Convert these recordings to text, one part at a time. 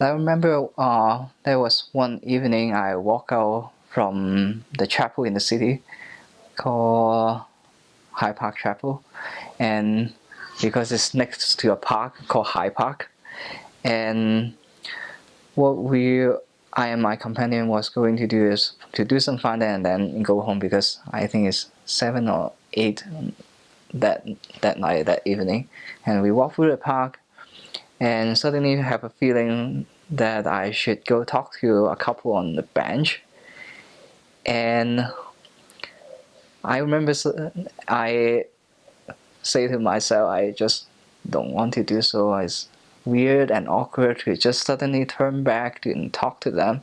I remember there was one evening I walked out from the chapel in the city called High Park Chapel, and because it's next to a park called High Park, and what I and my companion was going to do is to do some fun and then go home because I think it's 7 or 8 that night, that evening, and we walked through the park and suddenly have a feeling that I should go talk to a couple on the bench. And I remember I say to myself, I just don't want to do so. It's weird and awkward to just suddenly turn back and talk to them.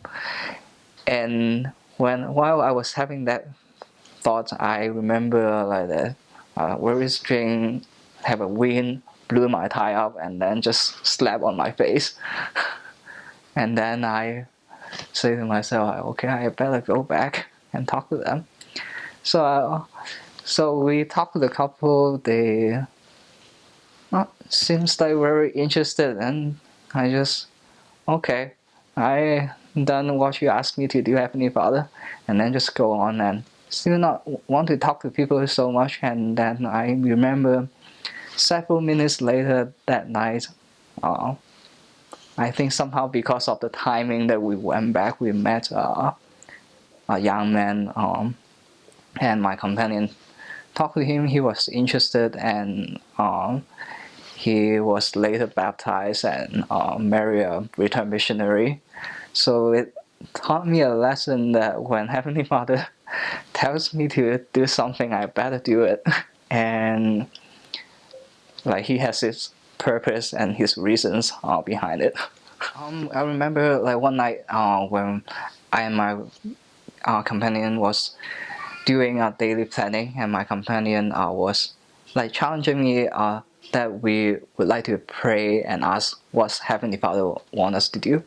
And while I was having that thought, I remember like that very strange, have a wind blew my tie up and then just slapped on my face. And then I say to myself, okay, I better go back and talk to them. So we talked to the couple. They seems like very interested, and I just okay, I done what you asked me to do, Heavenly Father, and then just go on and still not want to talk to people so much. And then I remember several minutes later that night, I think somehow because of the timing that we went back, we met a young man, and my companion talked to him. He was interested, and he was later baptized and married a returned missionary. So it taught me a lesson that when Heavenly Father tells me to do something, I better do it. And like he has his purpose and his reasons behind it. I remember like one night when I and my companion was doing a daily planning, and my companion was like challenging me that we would like to pray and ask what Heavenly Father want us to do.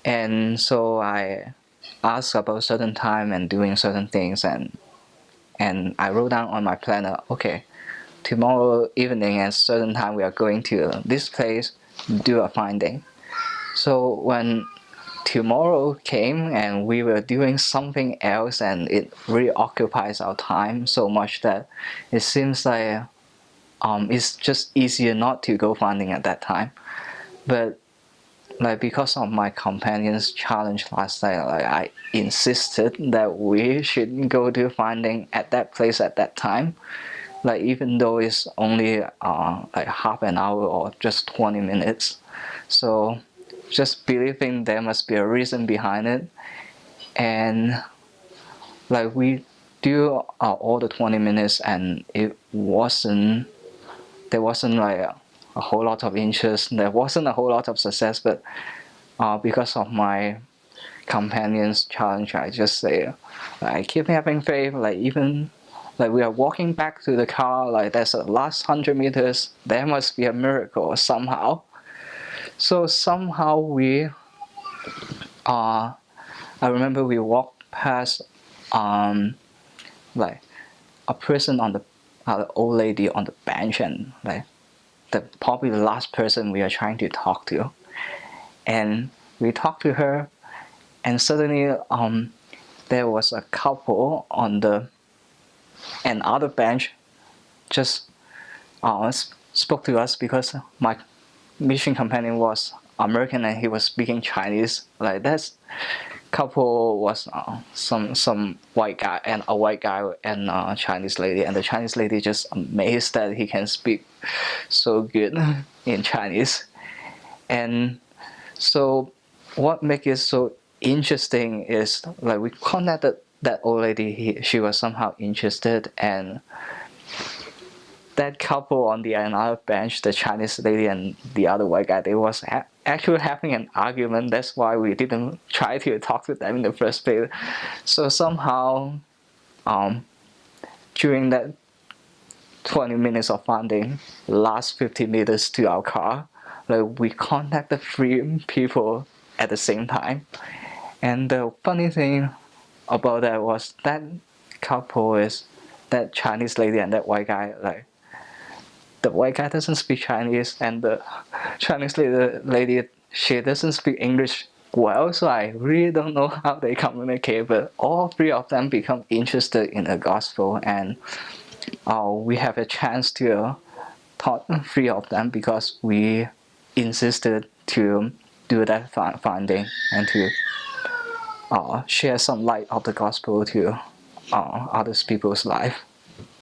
And so I asked about certain time and doing certain things, and I wrote down on my planner, okay, tomorrow evening at certain time we are going to this place, do a finding. So when tomorrow came and we were doing something else, and it really occupies our time so much that it seems like it's just easier not to go finding at that time. But like because of my companion's challenge last night, like I insisted that we should go to finding at that place at that time, like even though it's only like half an hour or just 20 minutes. So just believing there must be a reason behind it, and like we do all the 20 minutes, and there wasn't like a whole lot of interest, there wasn't a whole lot of success. But because of my companion's challenge, I just say I keep having faith, like even like we are walking back to the car, like there's the last 100 meters, there must be a miracle somehow. So somehow I remember we walked past like a person on the old lady on the bench, and like probably the last person we are trying to talk to, and we talked to her, and suddenly there was a couple on the another bench just spoke to us because my mission companion was American and he was speaking Chinese. Like that couple was some white guy and a white guy and a Chinese lady, and the Chinese lady just amazed that he can speak so good in Chinese. And so what makes it so interesting is like we contacted that old lady. She was somehow interested, and that couple on the another bench, the Chinese lady and the other white guy, they was actually having an argument. That's why we didn't try to talk to them in the first place. So somehow, during that 20 minutes of finding, last 50 meters to our car, like we contacted 3 people at the same time. And the funny thing about that was that couple is that Chinese lady and that white guy, like the white guy doesn't speak Chinese, and the Chinese lady she doesn't speak English well, so I really don't know how they communicate. But all three of them become interested in the gospel, and we have a chance to taught three of them because we insisted to do that finding and to share some light of the gospel to other people's life.